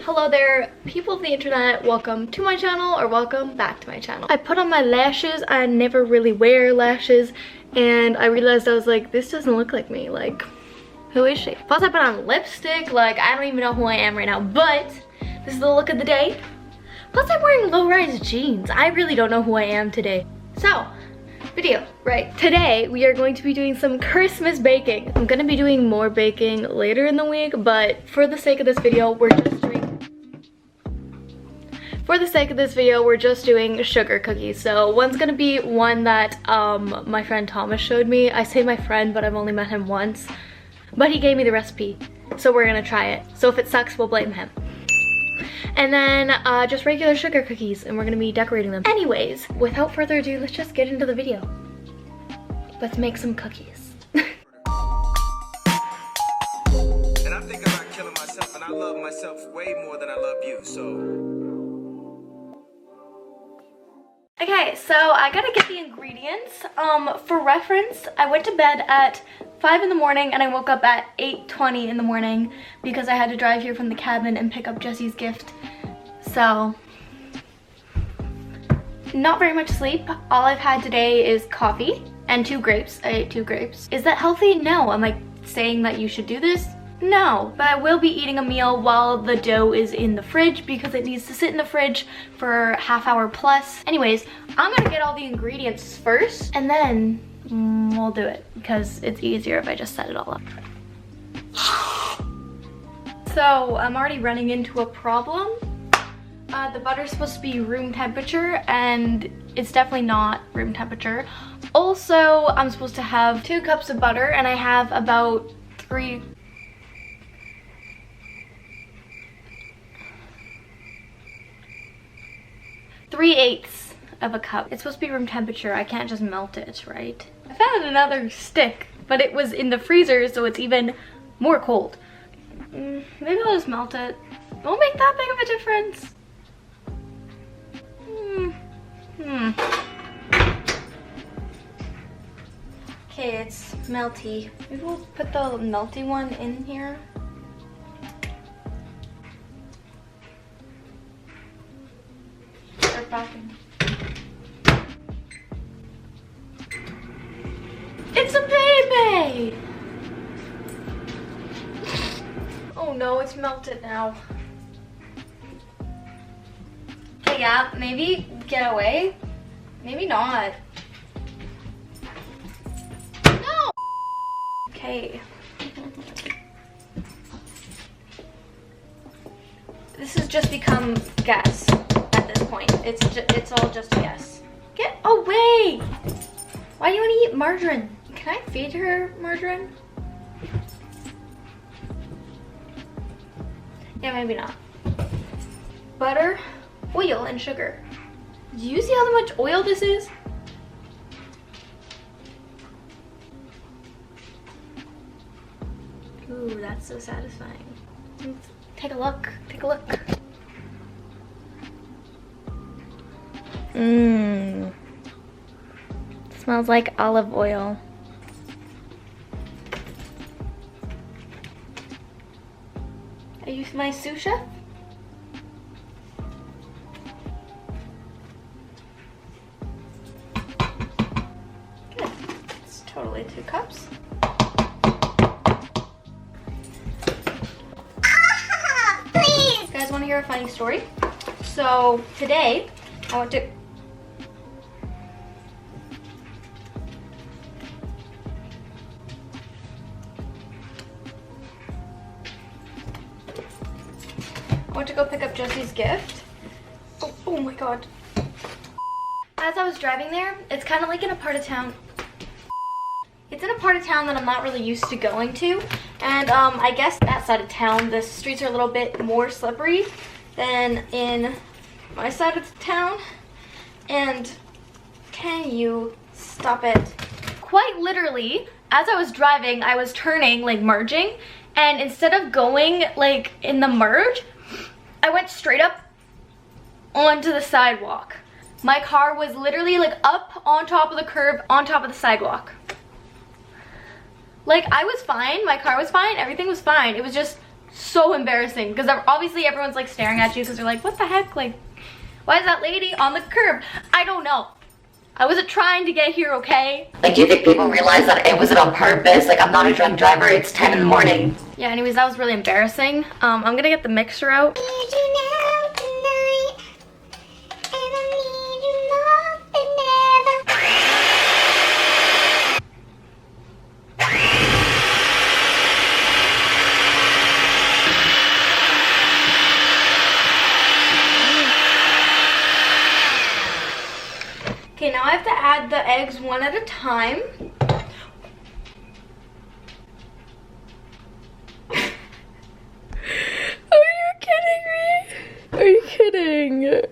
Hello there, people of the internet. Welcome to my channel, or welcome back to my channel. I put on my lashes. I never really wear lashes, and I realized I was like, this doesn't look like me. Like, who is she? Plus I put on lipstick. Like, I don't even know who I am right now, but this is the look of the day. Plus I'm wearing low-rise jeans. I really don't know who I am today. So, video, right? Today we are going to be doing some Christmas baking. I'm gonna be doing more baking later in the week, but for the sake of this video, we're just doing sugar cookies. So one's gonna be one that my friend Thomas showed me. I say my friend, but I've only met him once. But he gave me the recipe, so we're gonna try it. So if it sucks, we'll blame him. And then just regular sugar cookies, and we're gonna be decorating them. Anyways, without further ado, let's just get into the video. Let's make some cookies. And I'm thinking about killing myself, and I love myself way more than I love you, so. Okay, so I gotta get the ingredients. For reference, I went to bed at 5 in the morning and I woke up at 8:20 in the morning because I had to drive here from the cabin and pick up Jesse's gift. So, not very much sleep. All I've had today is coffee and 2 grapes. I ate 2 grapes. Is that healthy? No. Am I saying that you should do this? No, but I will be eating a meal while the dough is in the fridge because it needs to sit in the fridge for half hour plus. Anyways, I'm gonna get all the ingredients first and then we'll do it because it's easier if I just set it all up. So I'm already running into a problem. The butter's supposed to be room temperature and it's definitely not room temperature. Also, I'm supposed to have 2 cups of butter and I have about 3/8 of a cup. It's supposed to be room temperature. I can't just melt it, right? I found another stick, but it was in the freezer, so it's even more cold. Maybe I'll just melt it. It won't make that big of a difference. Okay, it's melty. Maybe we'll put the melty one in here. Back in. It's a baby! Oh no, it's melted now. Okay, yeah, maybe get away. Maybe not. No! Okay. This has just become gas. At this point, it's all just a guess. Get away! Why do you want to eat margarine? Can I feed her margarine? Yeah, maybe not. Butter, oil, and sugar. Do you see how much oil this is? Ooh, that's so satisfying. Let's take a look. Take a look. Smells like olive oil. Are you my sous chef? Good. It's totally 2 cups. Please! You guys want to hear a funny story? So today I went to go pick up Jesse's gift. Oh my god. As I was driving there, it's kind of like in a part of town. It's in a part of town that I'm not really used to going to. And I guess that side of town, the streets are a little bit more slippery than in my side of the town. And can you stop it? Quite literally, as I was driving, I was turning, like merging. And instead of going like in the merge, I went straight up onto the sidewalk. My car was literally like up on top of the curb, on top of the sidewalk. Like I was fine, my car was fine, everything was fine. It was just So embarrassing, because obviously everyone's like staring at you because they're like, what the heck? Like, why is that lady on the curb? I don't know. I wasn't trying to get here, okay? Like, do you think people realize that it wasn't on purpose? Like, I'm not a drunk driver, it's 10 in the morning. Yeah, anyways, that was really embarrassing. I'm gonna get the mixer out. Okay, now I have to add the eggs one at a time. Are you kidding me? Are you kidding?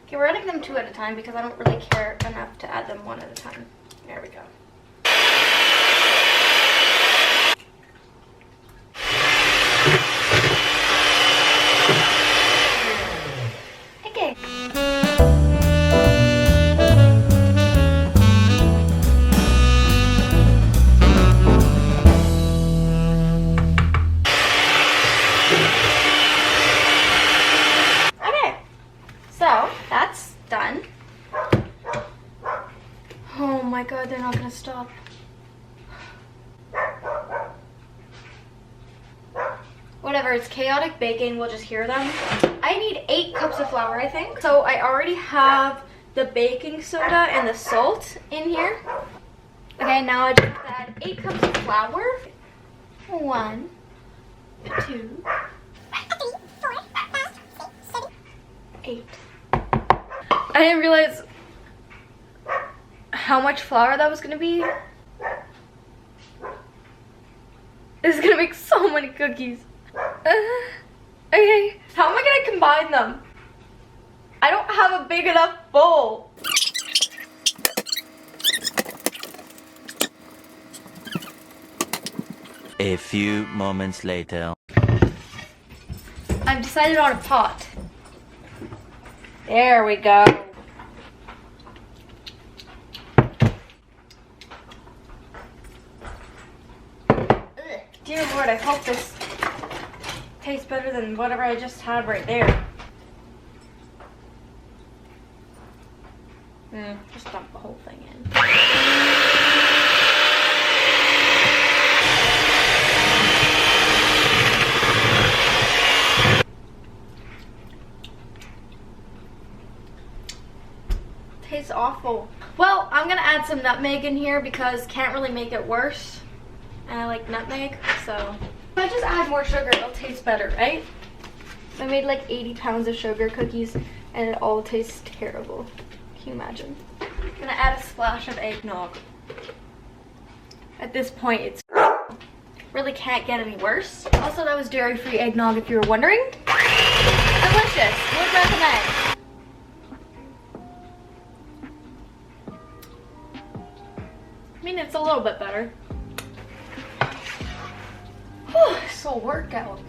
Okay, we're adding them 2 at a time because I don't really care enough to add them 1 at a time. There we go. Okay. So, that's done. Oh my god, they're not gonna stop. Whatever, it's chaotic baking, we'll just hear them. I need 8 cups of flour, I think. So I already have the baking soda and the salt in here. Okay, now I just add 8 cups of flour. 1, 2, 3, 4, 5, 6, 7, 8. I didn't realize how much flour that was gonna be. This is gonna make so many cookies. Okay, how am I gonna combine them? I don't have a big enough bowl. A few moments later. I've decided on a pot. There we go. Ugh. Dear Lord, I hope this tastes better than whatever I just had right there. Just dump the whole thing in. Tastes awful. Well, I'm gonna add some nutmeg in here because can't really make it worse. And I like nutmeg, so if I just add more sugar, it'll taste better, right? I made like 80 pounds of sugar cookies and it all tastes terrible. Can you imagine? I'm gonna add a splash of eggnog. At this point, it's really can't get any worse. Also, that was dairy-free eggnog if you were wondering. Delicious, would recommend. I mean, it's a little bit better. Whew, so workout.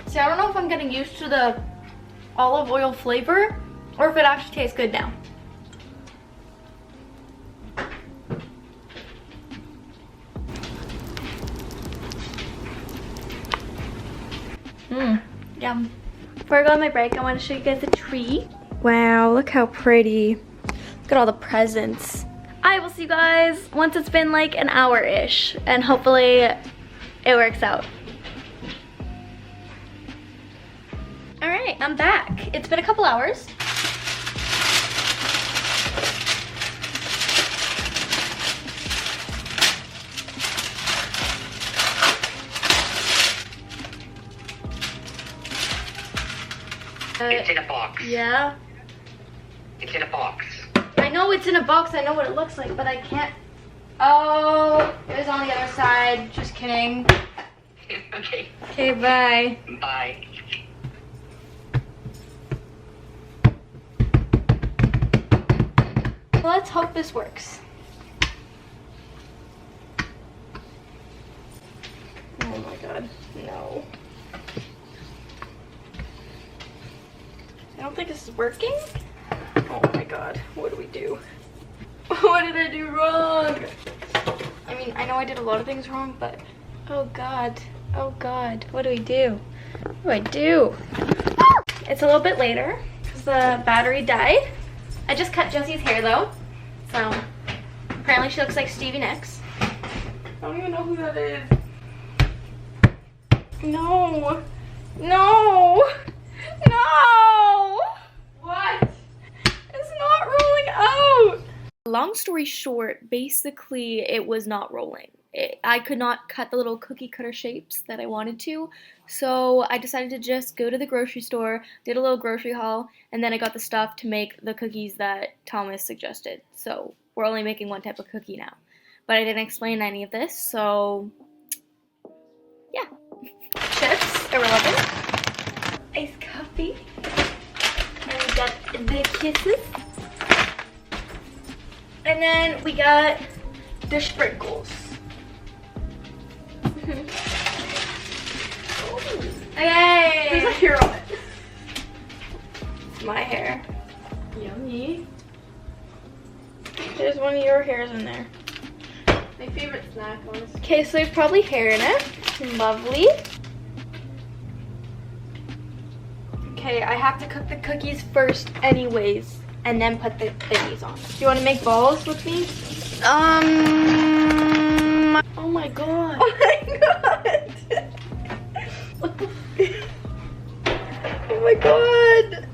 See, I don't know if I'm getting used to the olive oil flavor or if it actually tastes good now. Yum. Before I go on my break, I want to show you guys the tree. Wow, look how pretty. Look at all the presents. I will see you guys once it's been like an hour-ish, and hopefully it works out. All right, I'm back. It's been a couple hours. It's in a box. Yeah. It's in a box. I know it's in a box. I know what it looks like, but I can't. Oh, it was on the other side. Just kidding. Okay. Okay, bye. Bye. Well, let's hope this works. god. No. I don't think this is working. Oh my god. What do we do? What did I do wrong? I mean, I know I did a lot of things wrong, but oh god. Oh god. What do we do? What do I do? It's a little bit later because the battery died. I just cut Jessie's hair though. So apparently she looks like Stevie Nicks. I don't even know who that is. No. No. No. What? It's not rolling out. Long story short, basically it was not rolling. I could not cut the little cookie cutter shapes that I wanted to, so I decided to just go to the grocery store, did a little grocery haul, and then I got the stuff to make the cookies that Thomas suggested. So we're only making one type of cookie now. But I didn't explain any of this, so yeah. Chips, irrelevant. Iced coffee. And we got the kisses. And then we got the sprinkles. Okay. There's a hair on it. It's my hair. Yummy. There's one of your hairs in there. My favorite snack, honestly. Okay, so there's probably hair in it. Lovely. Okay, I have to cook the cookies first anyways, and then put the thingies on. Do you want to make balls with me? Oh my god. Oh my god. Oh my god.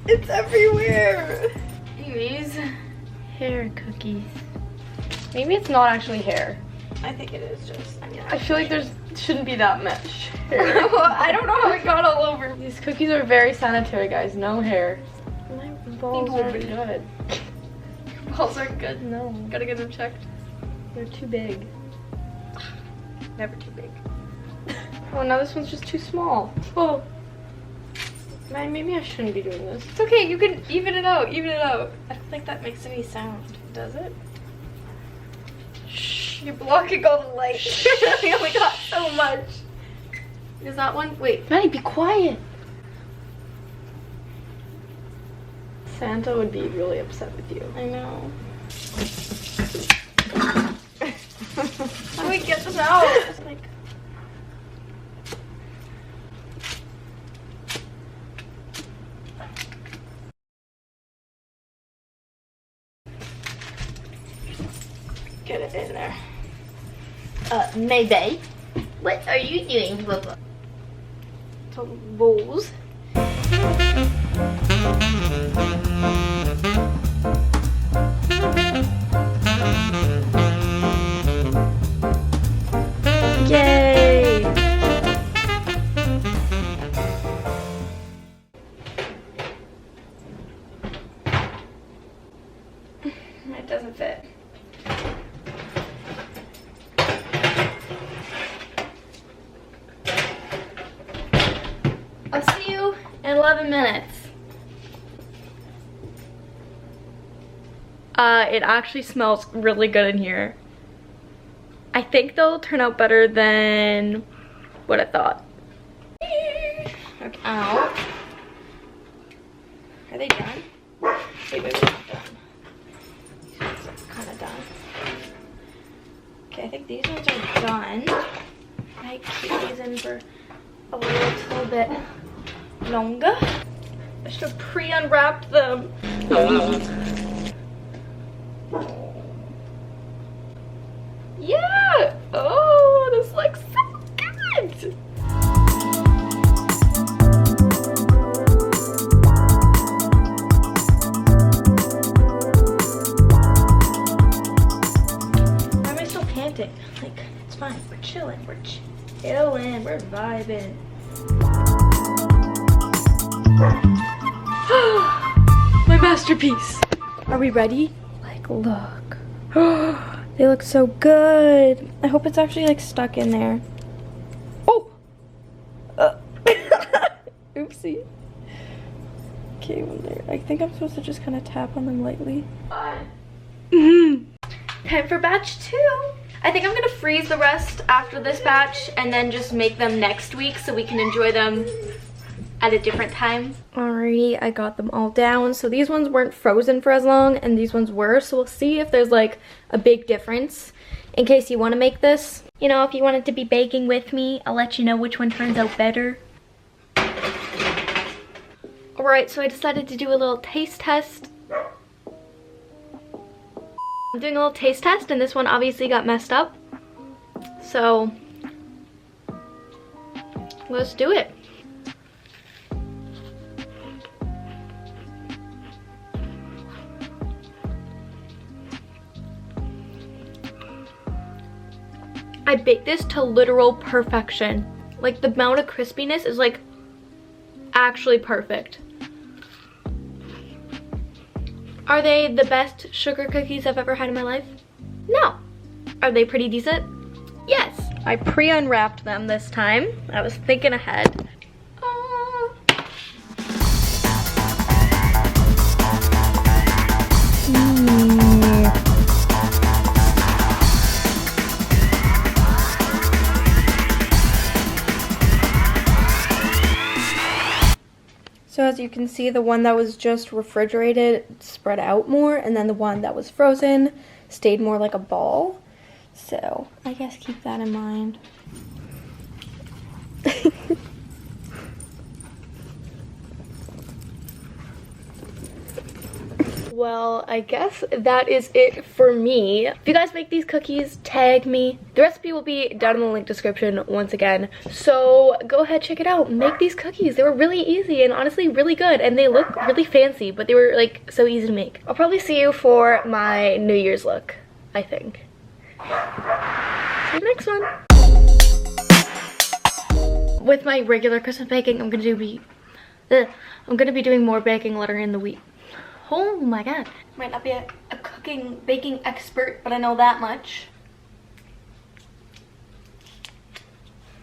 It's everywhere. Anyways, hair cookies. Maybe it's not actually hair. I think it is just. I mean, I feel like there's shouldn't be that much. I don't know how it got all over. These cookies are very sanitary, guys. No hair. My balls are pretty good. Balls are good. No, Gotta get them checked. they're too big. Never too big. Oh, now this one's just too small. Oh. Maybe I shouldn't be doing this. It's okay, you can even it out, even it out. I don't think that makes any sound. Does it? Shh, you're blocking all the light. We only got so much. Is that one? Wait. Maddie, be quiet. Santa would be really upset with you. I know. How do we get this out? It's like... Get it in there. Mayday. What are you doing, Bubba? Some bowls. Yay! It doesn't fit. I'll see you in 11 minutes. It actually smells really good in here. I think they'll turn out better than what I thought. Okay, out. Are they done? Wait, not done. Kind of done. Okay, I think these ones are done. I keep these in for a little bit longer. I should have pre-unwrapped them. Yeah! Oh, this looks so good! Why am I still panting? Like, it's fine. We're chilling. We're chilling. We're vibing. My masterpiece. Are we ready? Like, look. They look so good. I hope it's actually like stuck in there. Oh! Oopsie. Okay, one there. I think I'm supposed to just kind of tap on them lightly. Time for batch 2. I think I'm gonna freeze the rest after this batch and then just make them next week so we can enjoy them at a different time. Alrighty, I got them all down. So these ones weren't frozen for as long and these ones were. So we'll see if there's like a big difference in case you want to make this. You know, if you wanted to be baking with me, I'll let you know which one turns out better. Alright, so I decided to do a little taste test. I'm doing a little taste test and this one obviously got messed up. So let's do it. I baked this to literal perfection. Like the amount of crispiness is like actually perfect. Are they the best sugar cookies I've ever had in my life? No. Are they pretty decent? Yes. I pre-unwrapped them this time. I was thinking ahead. So as you can see, the one that was just refrigerated spread out more, and then the one that was frozen stayed more like a ball. So I guess keep that in mind. Well, I guess that is it for me. If you guys make these cookies, tag me. The recipe will be down in the link description once again. So go ahead, check it out. Make these cookies. They were really easy and honestly really good. And they look really fancy, but they were like so easy to make. I'll probably see you for my New Year's look, I think. See you next one. With my regular Christmas baking, I'm gonna be doing more baking later in the week. Oh my god. Might not be a cooking, baking expert, but I know that much.